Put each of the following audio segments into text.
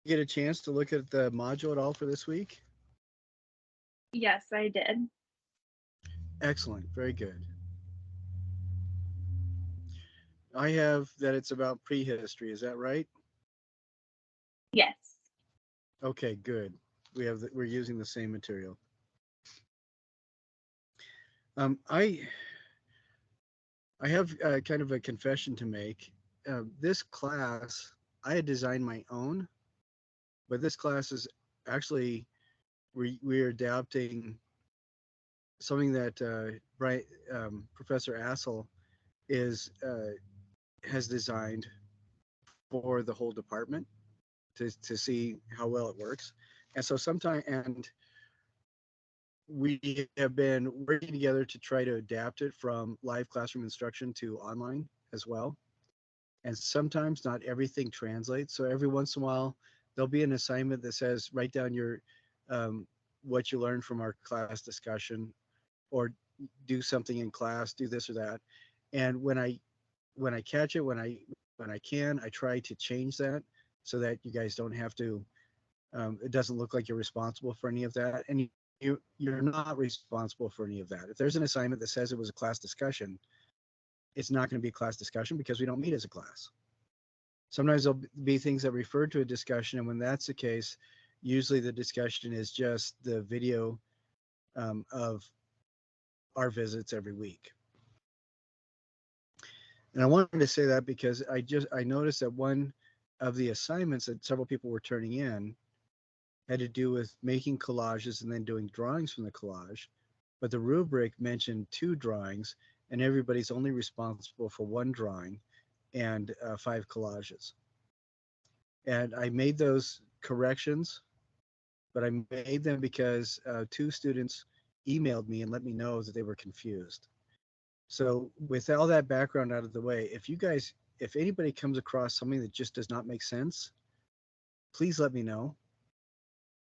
get a chance to look at the module at all for this week? Yes, I did. Excellent. Very good. I have that it's about prehistory. Is that right? Yes. Okay, good. We're using the same material. I have kind of a confession to make. This class I had designed my own, but this class is actually we're adapting something that Professor Assel is has designed for the whole department to see how well it works. And so sometime and we have been working together to try to adapt it from live classroom instruction to online as well. And sometimes not everything translates. So every once in a while, there'll be an assignment that says write down your um, what you learned from our class discussion, or do something in class, do this or that. And when I catch it, when I can, I try to change that so that you guys don't have to. It doesn't look like you're responsible for any of that, and you're not responsible for any of that. If there's an assignment that says it was a class discussion, it's not going to be a class discussion because we don't meet as a class. Sometimes there'll be things that refer to a discussion, and when that's the case, usually the discussion is just the video of our visits every week. And I wanted to say that because I noticed that one of the assignments that several people were turning in had to do with making collages and then doing drawings from the collage. But the rubric mentioned two drawings, and everybody's only responsible for one drawing and five collages. And I made those corrections, but I made them because two students emailed me and let me know that they were confused. So, with all that background out of the way, if anybody comes across something that just does not make sense, please let me know.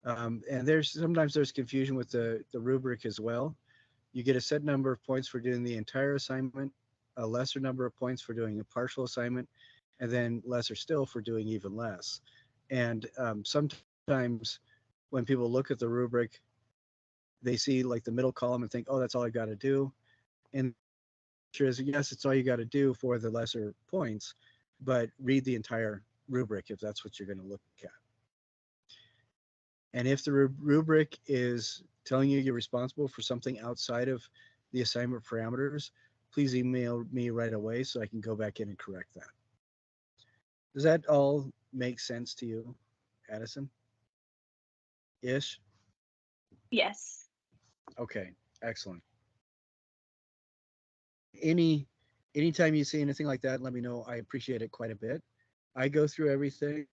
And there's confusion with the rubric as well. You get a set number of points for doing the entire assignment, a lesser number of points for doing a partial assignment, and then lesser still for doing even less. And sometimes when people look at the rubric, they see like the middle column and think, oh, that's all I got to do. And the answer is, yes, it's all you got to do for the lesser points, but read the entire rubric if that's what you're going to look at. And if the rubric is telling you you're responsible for something outside of the assignment parameters, please email me right away so I can go back in and correct that. Does that all make sense to you, Addison? Ish? Yes. Okay, excellent. Any anytime you see anything like that, let me know. I appreciate it quite a bit. I go through everything.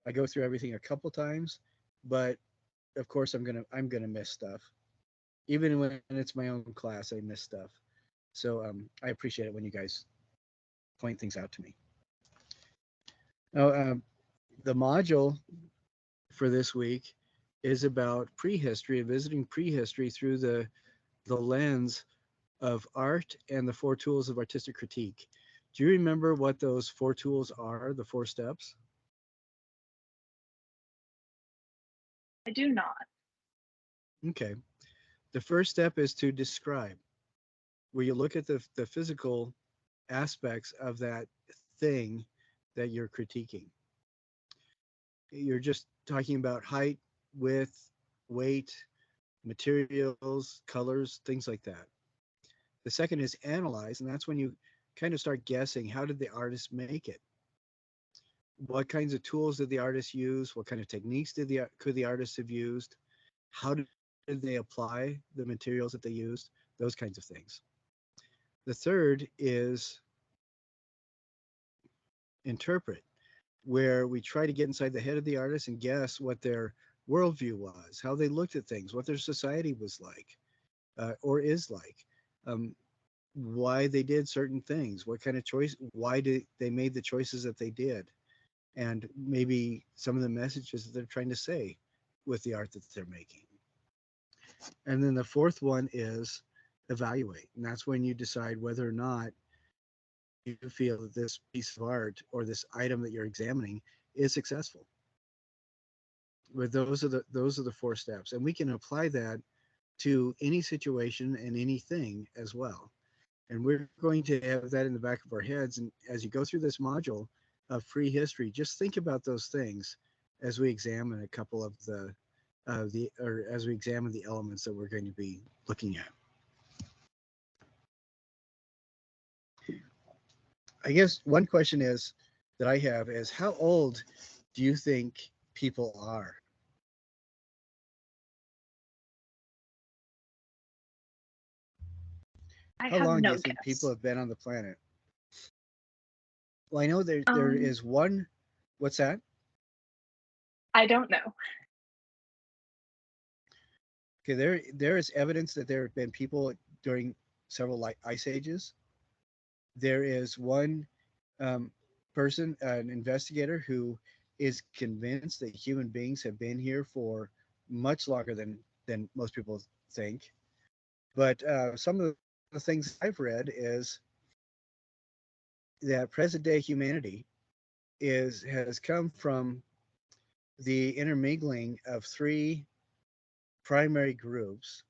I go through everything a couple times, but of course I'm gonna miss stuff. Even when it's my own class, I miss stuff. So I appreciate it when you guys point things out to me. Now, the module for this week is about prehistory and visiting prehistory through the lens of art and the four tools of artistic critique. Do you remember what those four tools are, the four steps? I do not. Okay. The first step is to describe, where you look at the physical aspects of that thing that you're critiquing. You're just talking about height, width, weight, materials, colors, things like that. The second is analyze, and that's when you kind of start guessing, how did the artist make it? What kinds of tools did the artist use? What kind of techniques could the artist have used? How did they apply the materials that they used? Those kinds of things. The third is interpret, where we try to get inside the head of the artist and guess what their worldview was, how they looked at things, what their society was like or is like, um, why they did certain things, what kind of choice, why did they made the choices that they did, and maybe some of the messages that they're trying to say with the art that they're making. And then the fourth one is evaluate, and that's when you decide whether or not you feel that this piece of art or this item that you're examining is successful. But those are the 4 steps, and we can apply that to any situation and anything as well. And we're going to have that in the back of our heads. And as you go through this module of free history, just think about those things as we examine a couple of or as we examine the elements that we're going to be looking at. I guess one question that I have is, how old do you think people are? I How have long do you no think people guess. have been on the planet? Well, I know there Um, is one. What's that? I don't know. Okay, there is evidence that there have been people during several ice ages. There is one um, person, an investigator, who is convinced that human beings have been here for much longer than most people think. But some of the things I've read is that present day humanity has come from the intermingling of 3 primary groups: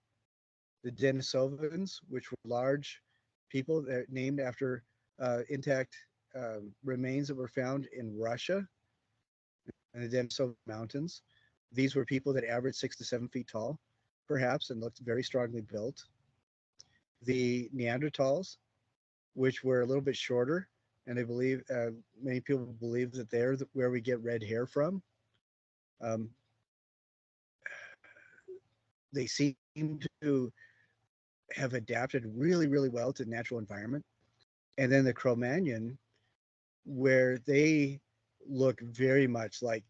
the Denisovans, which were large people that named after intact remains that were found in Russia and the Denisova Mountains. These were people that averaged 6 to 7 feet tall, perhaps, and looked very strongly built. The Neanderthals, which were a little bit shorter, and they believe many people believe that they're where we get red hair from. Um, they seem to have adapted really, really well to the natural environment. And then the Cro-Magnon, where they look very much like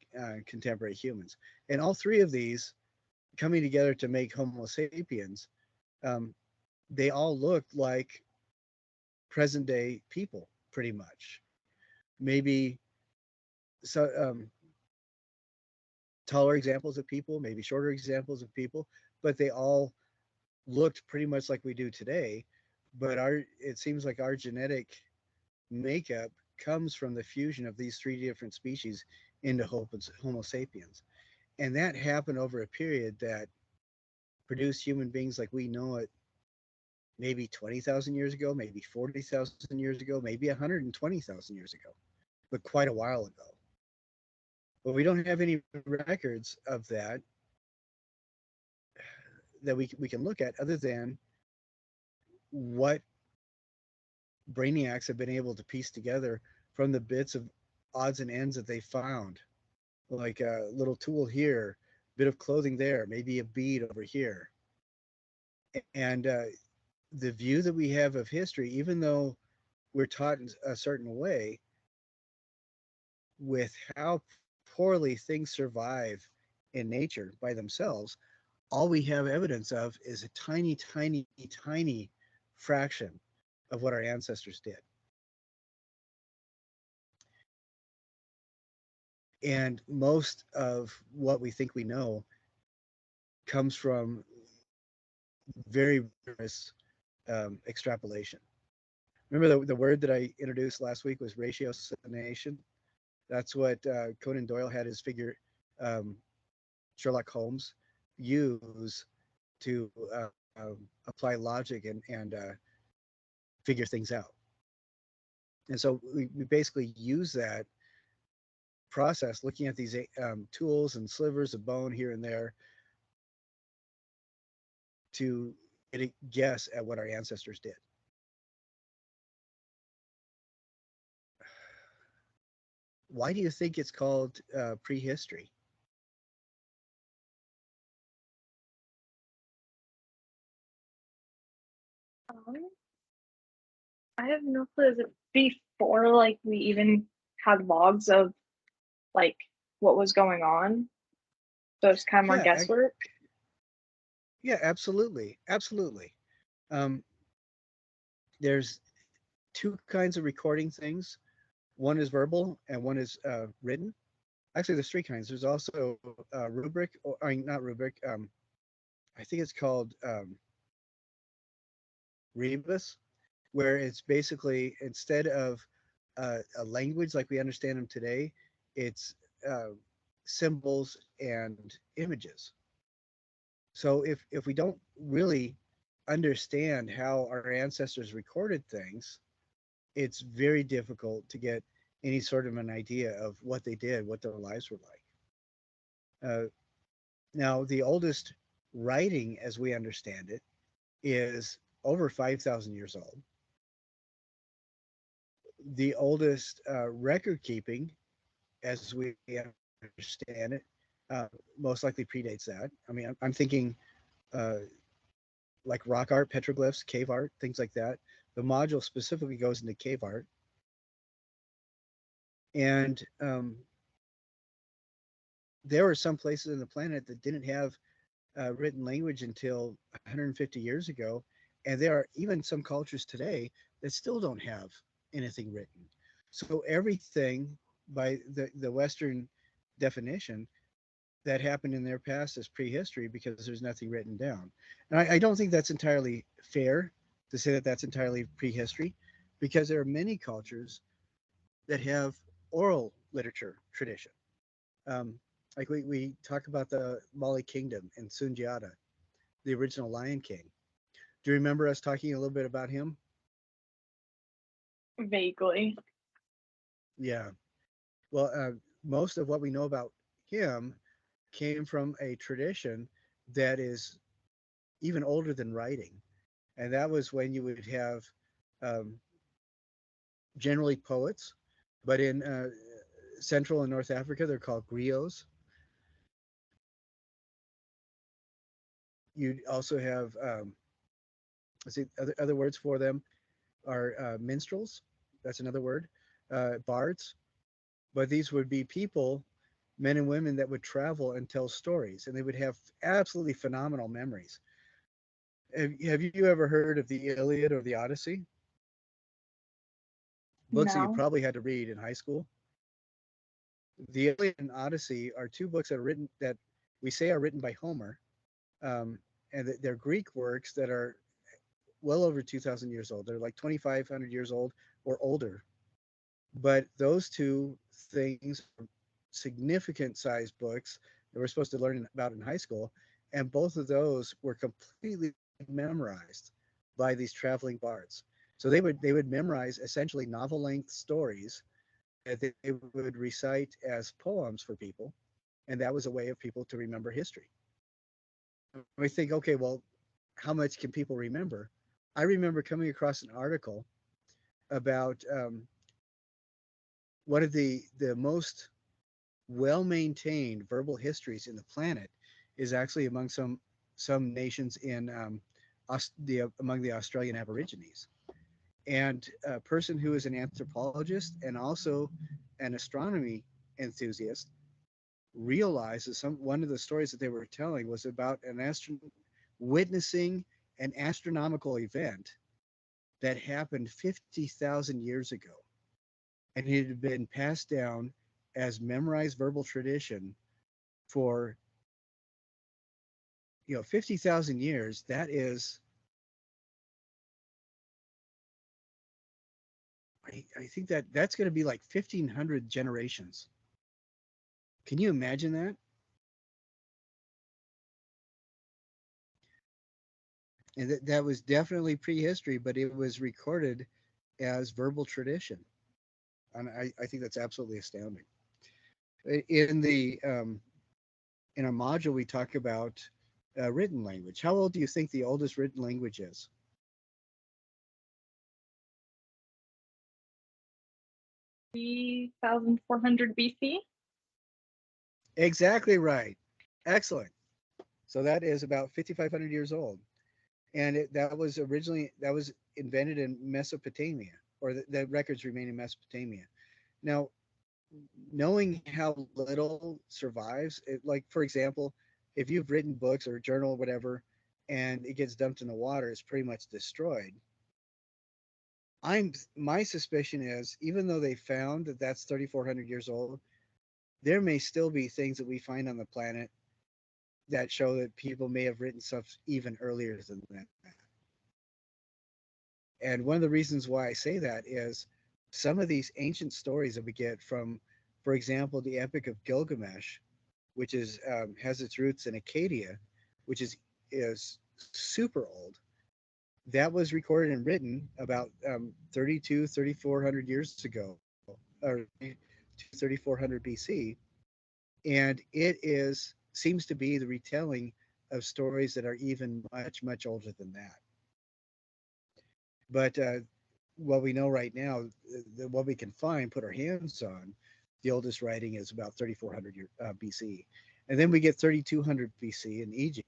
contemporary humans. And all 3 of these coming together to make Homo sapiens, um, they all look like present day people, pretty much. Maybe so, taller examples of people, maybe shorter examples of people, but they all looked pretty much like we do today. But it seems like our genetic makeup comes from the fusion of these 3 different species into Homo sapiens. And that happened over a period that produced human beings like we know it, maybe 20,000 years ago, maybe 40,000 years ago, maybe 120,000 years ago, but quite a while ago. But we don't have any records of that we can look at, other than what brainiacs have been able to piece together from the bits of odds and ends that they found, like a little tool here, bit of clothing there, maybe a bead over here. And the view that we have of history, even though we're taught in a certain way, with how poorly things survive in nature by themselves, all we have evidence of is a tiny, tiny, tiny fraction of what our ancestors did. And most of what we think we know comes from very rigorous extrapolation. Remember the word that I introduced last week was ratiocination? That's what Conan Doyle had his figure um, Sherlock Holmes use to apply logic and figure things out. And so we basically use that process, looking at these tools and slivers of bone here and there, to get a guess at what our ancestors did. Why do you think it's called prehistory? Um, I have no clue. Is it before like we even had logs of like what was going on? So it's kind of more Yeah, guesswork. yeah, absolutely, absolutely. Um, there's 2 kinds of recording things. One is verbal and one is written. Actually, there's 3 kinds. There's also rubric, or I mean, not rubric. I think it's called rebus, where it's basically, instead of a language like we understand them today, it's uh, symbols and images. So if we don't really understand how our ancestors recorded things, it's very difficult to get any sort of an idea of what they did, what their lives were like. Now, the oldest writing, as we understand it, is over 5,000 years old. The oldest record keeping, as we understand it, most likely predates that. I mean, I'm thinking uh, like rock art, petroglyphs, cave art, things like that. The module specifically goes into cave art. And there were some places in the planet that didn't have written language until 150 years ago. And there are even some cultures today that still don't have anything written. So everything by the Western definition that happened in their past is prehistory because there's nothing written down. And I don't think that's entirely fair to say that that's entirely prehistory because there are many cultures that have oral literature tradition. Um, like we talk about the Mali Kingdom in Sundiata, the original Lion King. Do you remember us talking a little bit about him? Vaguely. Yeah. Well, most of what we know about him came from a tradition that is even older than writing. And that was when you would have um, generally poets, but in Central and North Africa, they're called griots. You also have, let's see, other words for them are minstrels. That's another word. Bards. But these would be people, men and women that would travel and tell stories, and they would have absolutely phenomenal memories. Have you ever heard of the Iliad or the Odyssey? Books that you No. probably had to read in high school. The Iliad and Odyssey are two books that are written that we say are written by Homer, um, and they're Greek works that are well over 2,000 years old. They're like 2,500 years old or older. But those two things are significant sized books that we're supposed to learn about in high school, and both of those were completely memorized by these traveling bards. So they would memorize essentially novel length stories that they would recite as poems for people, and that was a way of people to remember history. We think, okay, well, how much can people remember? I remember coming across an article about one of the most well-maintained verbal histories in the planet is actually among some nations in among the Australian Aborigines. And a person who is an anthropologist and also an astronomy enthusiast realized that one of the stories that they were telling was about witnessing an astronomical event that happened 50,000 years ago, and it had been passed down as memorized verbal tradition for 50,000 years. That is, I think that's going to be like 1,500 generations. Can you imagine that? And that was definitely prehistory, but it was recorded as verbal tradition. And I think that's absolutely astounding. In the in our module, we talk about written language. How old do you think the oldest written language is? 3,400 BC? Exactly right. Excellent. So that is about 5,500 years old, and that was invented in Mesopotamia, or the records remain in Mesopotamia. Now, knowing how little survives, like for example, if you've written books or a journal or whatever, and it gets dumped in the water, it's pretty much destroyed. My suspicion is even though they found that that's 3,400 years old, there may still be things that we find on the planet that show that people may have written stuff even earlier than that. And one of the reasons why I say that is some of these ancient stories that we get from, for example, the Epic of Gilgamesh. which has its roots in Acadia, which is super old. That was recorded and written about 3,400 years ago, or 3,400 BC, and it is seems to be the retelling of stories that are even much older than that. But what we know right now, what we can find, put our hands on, the oldest writing is about 3,400 BC, and then we get 3,200 BC in Egypt.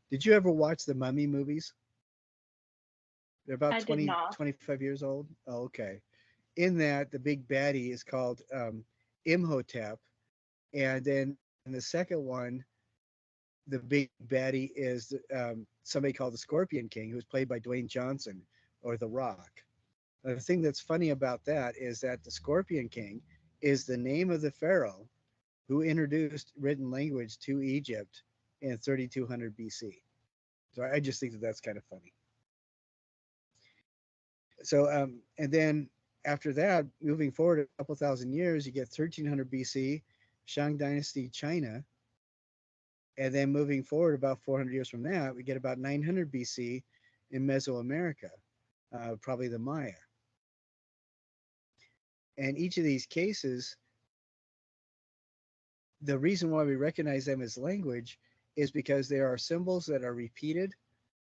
Did you ever watch the Mummy movies? They're about I did 20, not. 25 years old. Oh, okay. In that, the big baddie is called Imhotep, and then in the second one, the big baddie is somebody called the Scorpion King, who was played by Dwayne Johnson or The Rock. The thing that's funny about that is that the Scorpion King is the name of the pharaoh who introduced written language to Egypt in 3,200 BC. So I just think that that's kind of funny. So, and then after that, moving forward a couple thousand years, you get 1300 BC, Shang Dynasty, China. And then moving forward about 400 years from that, we get about 900 BC in Mesoamerica, probably the Maya. And each of these cases, the reason why we recognize them as language is because there are symbols that are repeated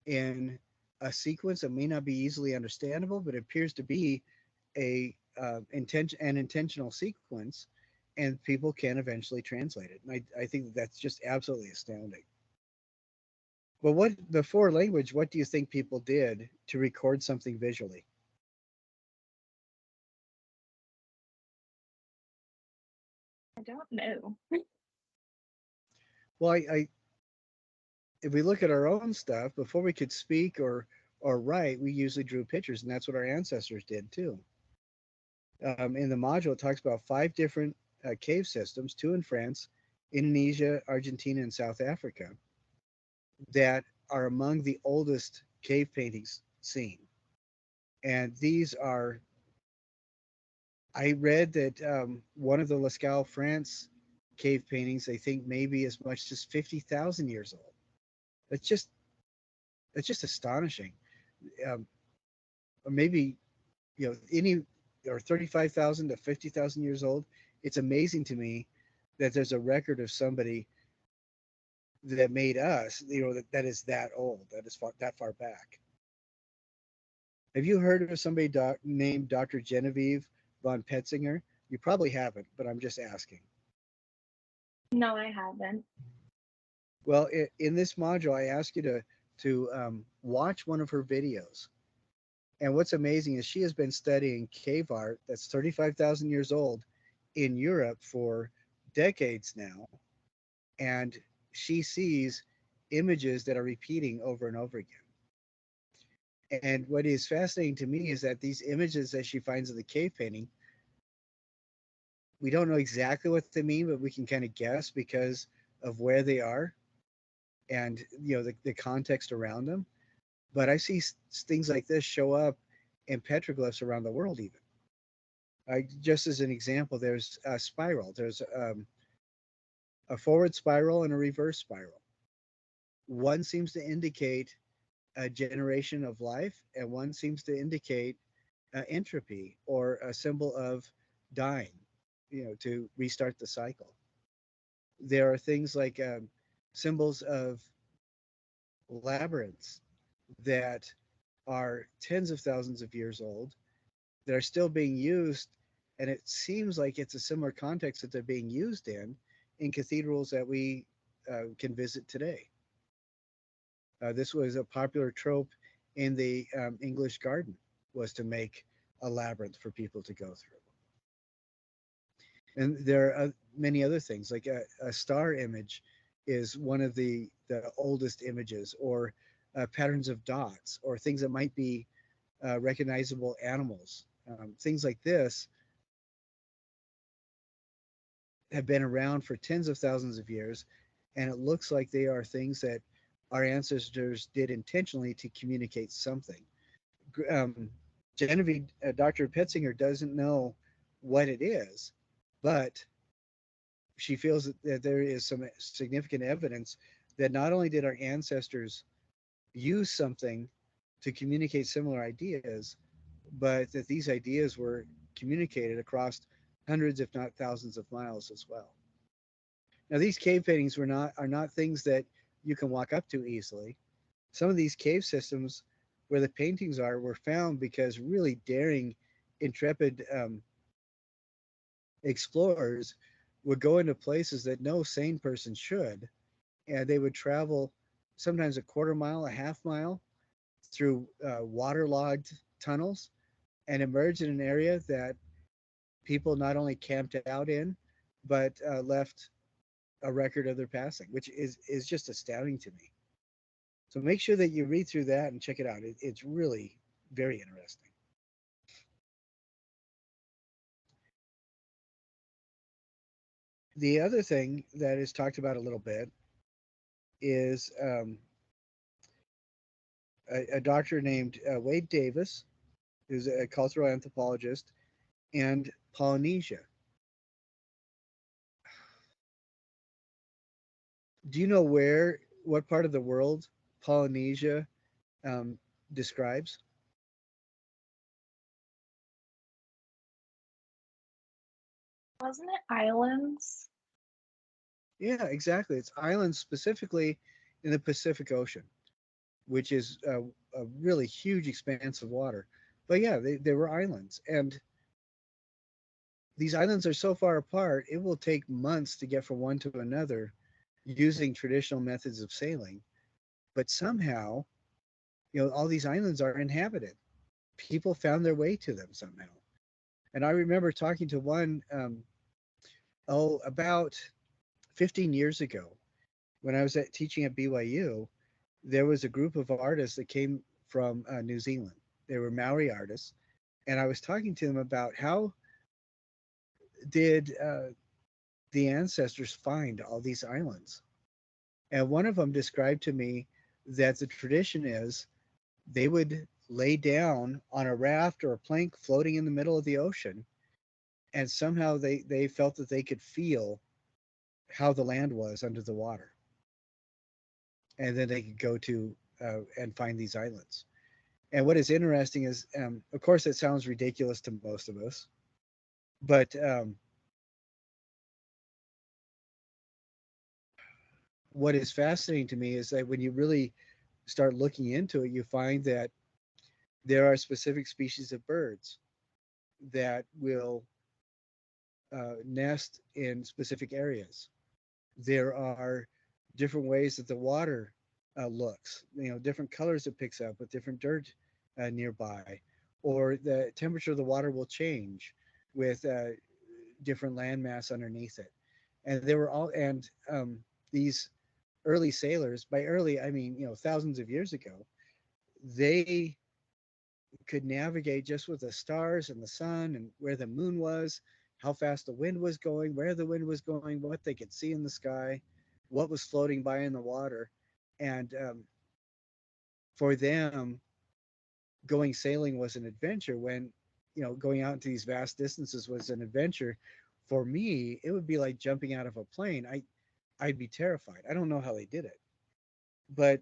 in a sequence that may not be easily understandable, but appears to be an intentional sequence, and people can eventually translate it. And I think that's just absolutely astounding. But what before language, what do you think people did to record something visually? I don't know. Well, if we look at our own stuff, before we could speak or write, we usually drew pictures, and that's what our ancestors did too. In the module, it talks about 5 different cave systems, 2 in France, Indonesia, Argentina, and South Africa, that are among the oldest cave paintings seen. And these are, I read that one of the Lascaux, France cave paintings, they think maybe as much as 50,000 years old. That's just that's just astonishing. Um, or maybe any or 35,000 to 50,000 years old. It's amazing to me that there's a record of somebody that made us, that is that old, that far back. Have you heard of somebody named Dr. Genevieve von Petzinger? You probably haven't, but I'm just asking. No, I haven't. Well, in this module, I ask you to watch one of her videos. And what's amazing is she has been studying cave art that's 35,000 years old in Europe for decades now. And she sees images that are repeating over and over again. And what is fascinating to me is that these images that she finds in the cave painting, we don't know exactly what they mean, but we can kind of guess because of where they are and the context around them. But I see things like this show up in petroglyphs around the world even. Just as an example, there's a spiral. There's a forward spiral and a reverse spiral. One seems to indicate a generation of life, and one seems to indicate entropy or a symbol of dying, to restart the cycle. There are things like symbols of labyrinths that are tens of thousands of years old that are still being used, and it seems like it's a similar context that they're being used in cathedrals that we can visit today. This was a popular trope in the English garden, was to make a labyrinth for people to go through. And there are many other things, like a star image is one of the oldest images, or patterns of dots, or things that might be recognizable animals. Things like this have been around for tens of thousands of years, and it looks like they are things that our ancestors did intentionally to communicate something. Um, Genevieve, Dr. Petzinger doesn't know what it is, but she feels that there is some significant evidence that not only did our ancestors use something to communicate similar ideas, but that these ideas were communicated across hundreds, if not thousands, of miles as well. Now, these cave paintings are not things that you can walk up to easily. Some of these cave systems where the paintings are were found because really daring, intrepid explorers would go into places that no sane person should, and they would travel sometimes a quarter mile, a half mile through waterlogged tunnels and emerge in an area that people not only camped out in, but left a record of their passing, which is just astounding to me. So make sure that you read through that and check it out. It's really very interesting. The other thing that is talked about a little bit is a doctor named Wade Davis, who's a cultural anthropologist, and Polynesia. Do you know what part of the world Polynesia um, describes? Wasn't it islands? Yeah, exactly. It's islands specifically in the Pacific Ocean, which is a really huge expanse of water. But yeah, they were islands. And these islands are so far apart, it will take months to get from one to another using traditional methods of sailing. But somehow, all these islands are inhabited. People found their way to them somehow. And I remember talking to one, about 15 years ago when I was teaching at BYU. There was a group of artists that came from New Zealand. They were Maori artists. And I was talking to them about how did the ancestors find all these islands. And one of them described to me that the tradition is they would lay down on a raft or a plank floating in the middle of the ocean, and somehow they felt that they could feel how the land was under the water. And then they could go to and find these islands. And what is interesting is, of course, it sounds ridiculous to most of us, but what is fascinating to me is that when you really start looking into it, you find that there are specific species of birds that will nest in specific areas. There are different ways that the water looks, different colors it picks up with different dirt nearby, or the temperature of the water will change with different landmass underneath it. And they were all, and these early sailors, by early, I mean, thousands of years ago, they could navigate just with the stars and the sun and where the moon was, how fast the wind was going, where the wind was going, what they could see in the sky, what was floating by in the water. And for them, going sailing was an adventure when, going out into these vast distances was an adventure. For me, it would be like jumping out of a plane. I'd be terrified. I don't know how they did it, but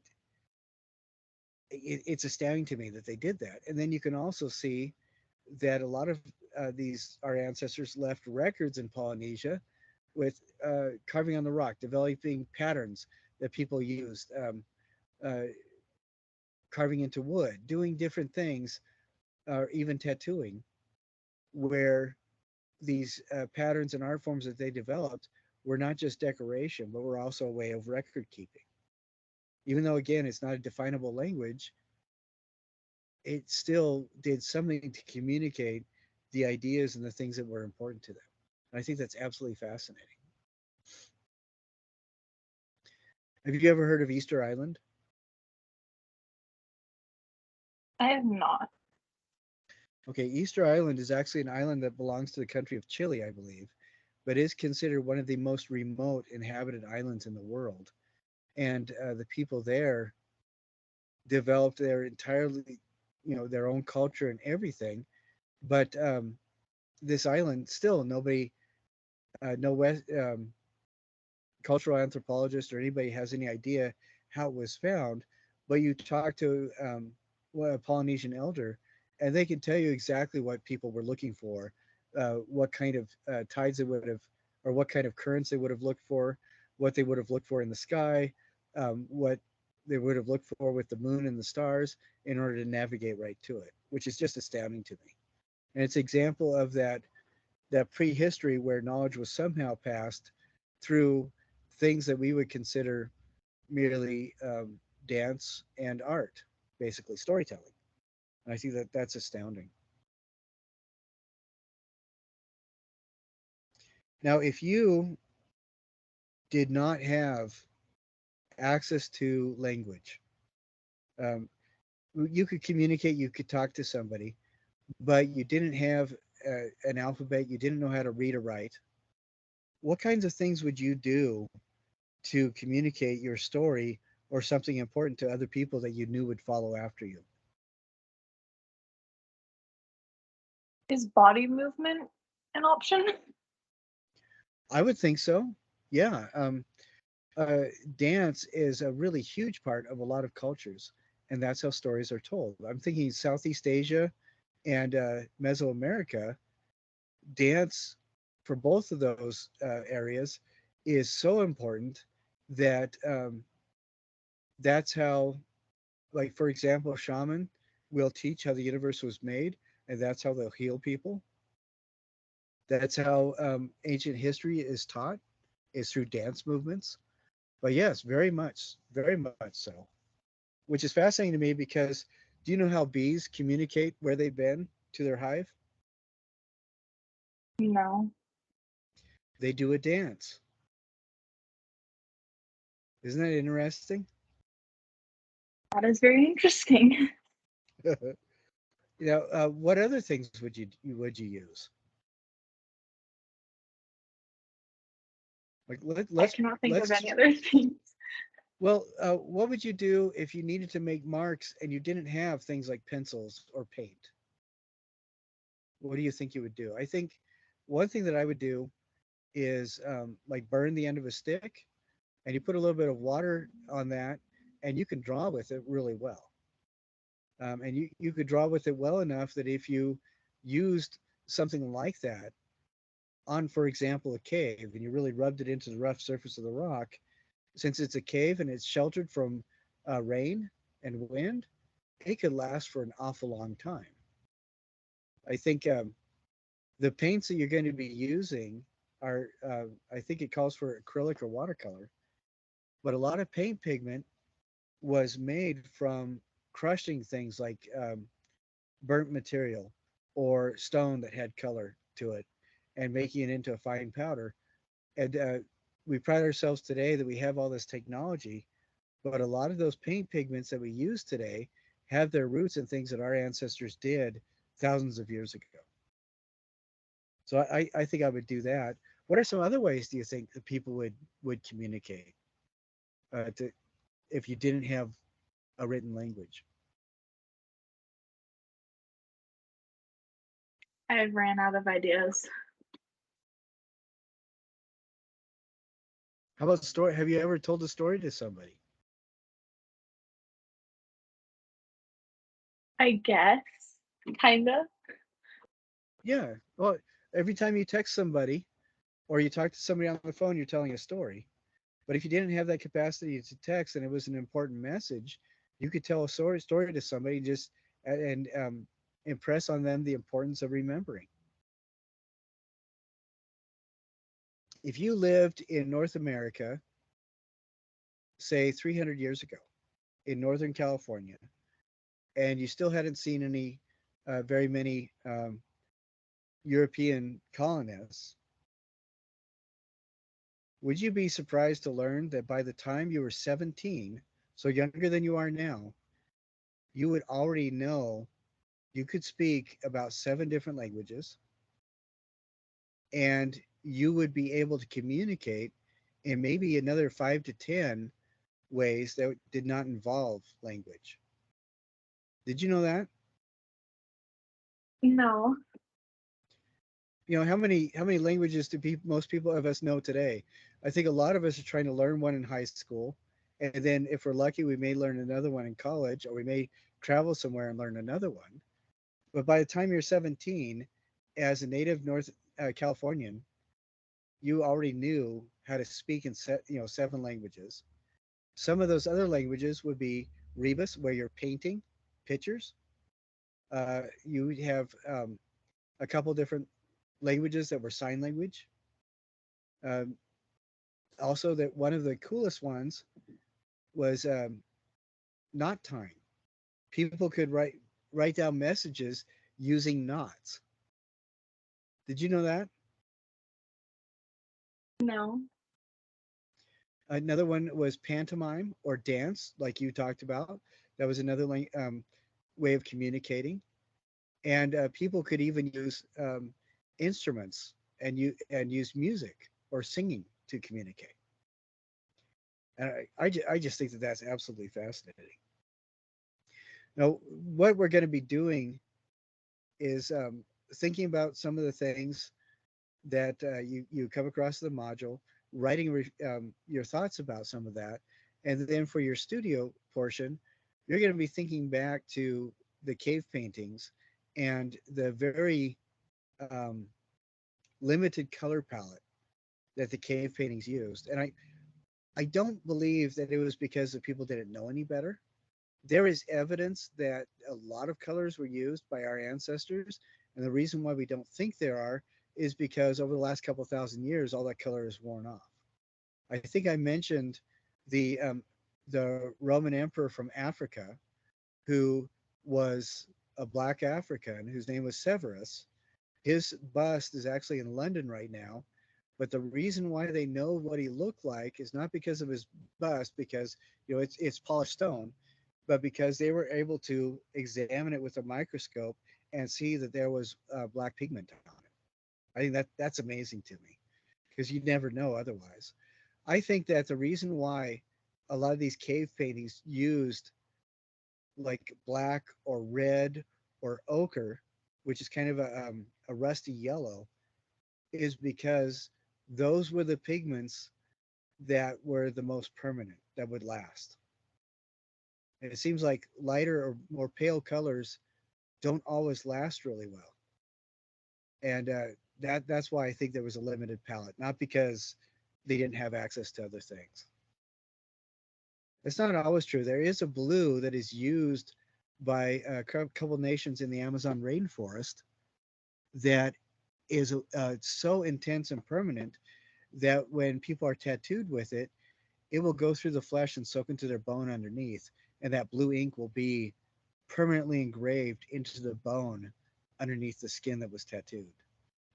it's astounding to me that they did that. And then you can also see that a lot of these our ancestors left records in Polynesia with carving on the rock, developing patterns that people used, uh, carving into wood, doing different things, or even tattooing, where these patterns and art forms that they developed were not just decoration, but were also a way of record keeping. Even though, again, it's not a definable language, it still did something to communicate the ideas and the things that were important to them. And I think that's absolutely fascinating. Have you ever heard of Easter Island? I have not. Okay, Easter Island is actually an island that belongs to the country of Chile, I believe, but is considered one of the most remote inhabited islands in the world. And the people there developed their entirely, their own culture and everything. But this island, still nobody, no West. cultural anthropologist or anybody has any idea how it was found, but you talk to a Polynesian elder, and they can tell you exactly what people were looking for, what kind of tides they would have, or what kind of currents they would have looked for, what they would have looked for in the sky, what they would have looked for with the moon and the stars in order to navigate right to it, which is just astounding to me. And it's an example of that prehistory where knowledge was somehow passed through things that we would consider merely dance and art, basically storytelling. And I think that that's astounding. Now, if you did not have access to language, um, you could communicate, you could talk to somebody, but you didn't have an alphabet, you didn't know how to read or write. What kinds of things would you do to communicate your story or something important to other people that you knew would follow after you? Is body movement an option? I would think so. Yeah. Uh, Dance is a really huge part of a lot of cultures, and that's how stories are told. I'm thinking Southeast Asia and Mesoamerica, dance for both of those areas is so important that that's how, like, for example, a shaman will teach how the universe was made, and that's how they'll heal people. That's how ancient history is taught, is through dance movements. But yes, very much so. Which is fascinating to me because do you know how bees communicate where they've been to their hive? No. They do a dance. Isn't that interesting? That is very interesting. What other things would you use? Like I cannot think of any other things. well, what would you do if you needed to make marks and you didn't have things like pencils or paint? What do you think you would do? I think one thing that I would do is like burn the end of a stick, and you put a little bit of water on that, and you can draw with it really well. And you could draw with it well enough that if you used something like that on, for example, a cave, and you really rubbed it into the rough surface of the rock, since it's a cave and it's sheltered from rain and wind, it could last for an awful long time. I think the paints that you're going to be using are, I think it calls for acrylic or watercolor, but a lot of paint pigment was made from crushing things like burnt material or stone that had color to it and making it into a fine powder. And we pride ourselves today that we have all this technology, but a lot of those paint pigments that we use today have their roots in things that our ancestors did thousands of years ago. So I think I would do that. What are some other ways do you think that people would communicate to, if you didn't have a written language? I ran out of ideas. How about story? Have you ever told a story to somebody? I guess, kinda. Yeah. Well, every time you text somebody or you talk to somebody on the phone, you're telling a story. But if you didn't have that capacity to text and it was an important message, you could tell a story to somebody just and impress on them the importance of remembering. If you lived in North America, say 300 years ago, in Northern California, and you still hadn't seen any very many European colonists, would you be surprised to learn that by the time you were 17, so younger than you are now, you would already know you could speak about 7 different languages and you would be able to communicate in maybe another 5 to 10 ways that did not involve language. Did you know that? No. how many languages do most people of us know today? I think a lot of us are trying to learn one in high school, and then if we're lucky, we may learn another one in college, or we may travel somewhere and learn another one. But by the time you're 17, as a native North Californian, you already knew how to speak in 7 languages. Some of those other languages would be rebus, where you're painting pictures. You have a couple different languages that were sign language. Um, Also, that one of the coolest ones was knot time. People could write down messages using knots. Did you know that? No. Another one was pantomime or dance, like you talked about. That was another way of communicating. And people could even use instruments and use music or singing to communicate. And I just think that that's absolutely fascinating. Now, what we're going to be doing is thinking about some of the things that you come across the module, writing your thoughts about some of that, and then for your studio portion, you're going to be thinking back to the cave paintings and the very um, limited color palette that the cave paintings used. And I don't believe that it was because the people didn't know any better. There is evidence that a lot of colors were used by our ancestors, and the reason why we don't think there are is because over the last couple thousand years, all that color is worn off. I think I mentioned the um, the Roman emperor from Africa, who was a black African whose name was Severus. His bust is actually in London right now, but the reason why they know what he looked like is not because of his bust, because it's polished stone, but because they were able to examine it with a microscope and see that there was black pigment on it. I think that's amazing to me because you'd never know otherwise. I think that the reason why a lot of these cave paintings used like black or red or ochre, which is kind of a rusty yellow, is because those were the pigments that were the most permanent, that would last. And it seems like lighter or more pale colors don't always last really well. And that's why I think there was a limited palette, not because they didn't have access to other things. It's not always true. There is a blue that is used by a couple nations in the Amazon rainforest that is so intense and permanent that when people are tattooed with it, it will go through the flesh and soak into their bone underneath, and that blue ink will be permanently engraved into the bone underneath the skin that was tattooed.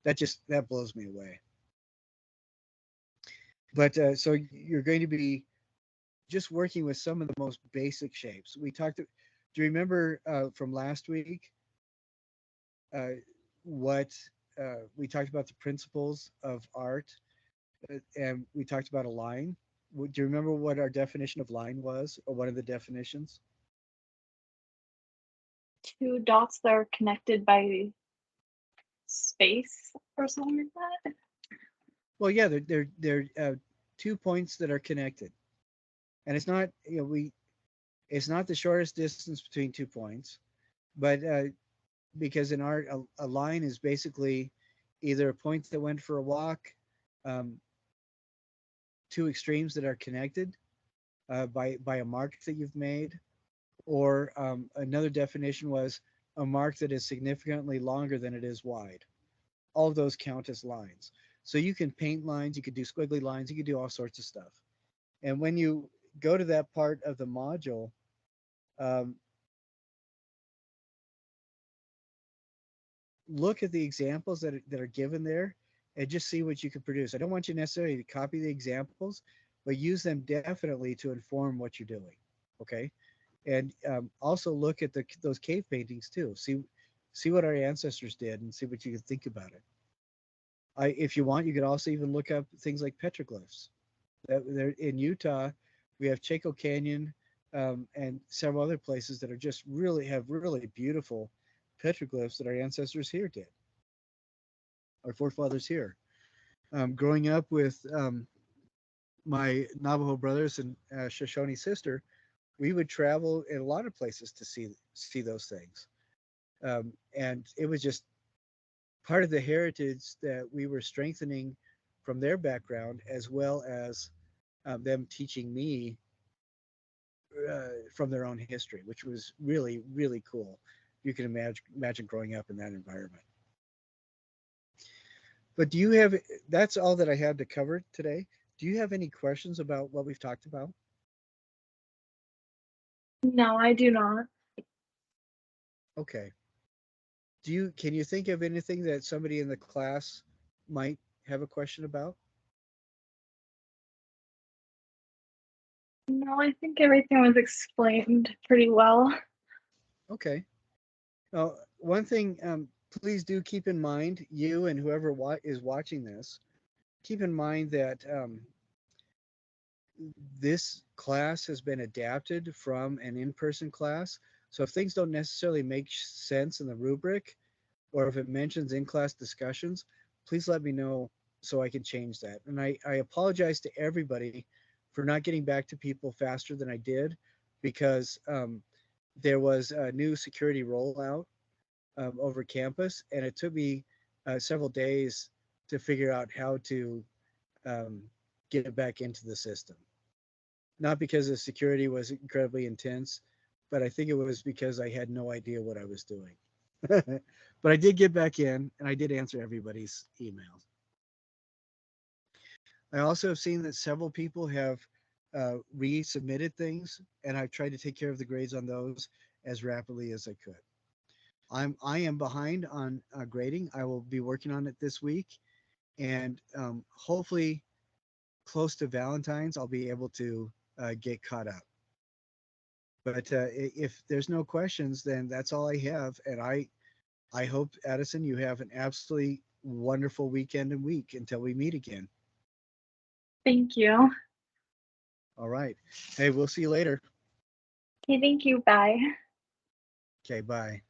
That blows me away. But so you're going to be just working with some of the most basic shapes. Do you remember from last week uh, what we talked about the principles of art, and we talked about a line? Do you remember what our definition of line was, or one of the definitions? Two dots that are connected by space or something like that. Well, yeah, they're 2 points that are connected, and it's not we it's not the shortest distance between 2 points, but because in art a line is basically either a point that went for a walk, um, two extremes that are connected by a mark that you've made, or another definition was a mark that is significantly longer than it is wide. All of those count as lines. So you can paint lines, you could do squiggly lines, you could do all sorts of stuff. And when you go to that part of the module, um, look at the examples that are given there and just see what you can produce. I don't want you necessarily to copy the examples, but use them definitely to inform what you're doing. Okay. And also look at those cave paintings too. See what our ancestors did and see what you can think about it. If you want, you could also even look up things like petroglyphs. In Utah, we have Chaco Canyon and several other places that are just really have really beautiful petroglyphs that our ancestors here did. our forefathers here. Growing up with my Navajo brothers and Shoshone sister, we would travel in a lot of places to see those things, and it was just part of the heritage that we were strengthening from their background, as well as them teaching me from their own history, which was really, really cool. You can imagine growing up in that environment. But do you have, that's all that I had to cover today. Do you have any questions about what we've talked about? No, I do not. Okay. Can you think of anything that somebody in the class might have a question about? No, I think everything was explained pretty well. Okay. One thing, please do keep in mind, you and whoever is watching this, keep in mind that this class has been adapted from an in-person class. So if things don't necessarily make sense in the rubric, or if it mentions in-class discussions, please let me know so I can change that. And I apologize to everybody for not getting back to people faster than I did, because there was a new security rollout over campus, and it took me several days to figure out how to um, get it back into the system. Not because the security was incredibly intense, but I think it was because I had no idea what I was doing. But I did get back in and I did answer everybody's emails. I also have seen that several people have resubmitted things, and I've tried to take care of the grades on those as rapidly as I could. I am behind on grading. I will be working on it this week, and hopefully close to Valentine's, I'll be able to get caught up. But if there's no questions, then that's all I have. And I hope, Addison, you have an absolutely wonderful weekend and week until we meet again. Thank you. All right. Hey, we'll see you later. Okay, thank you. Bye. Okay, bye.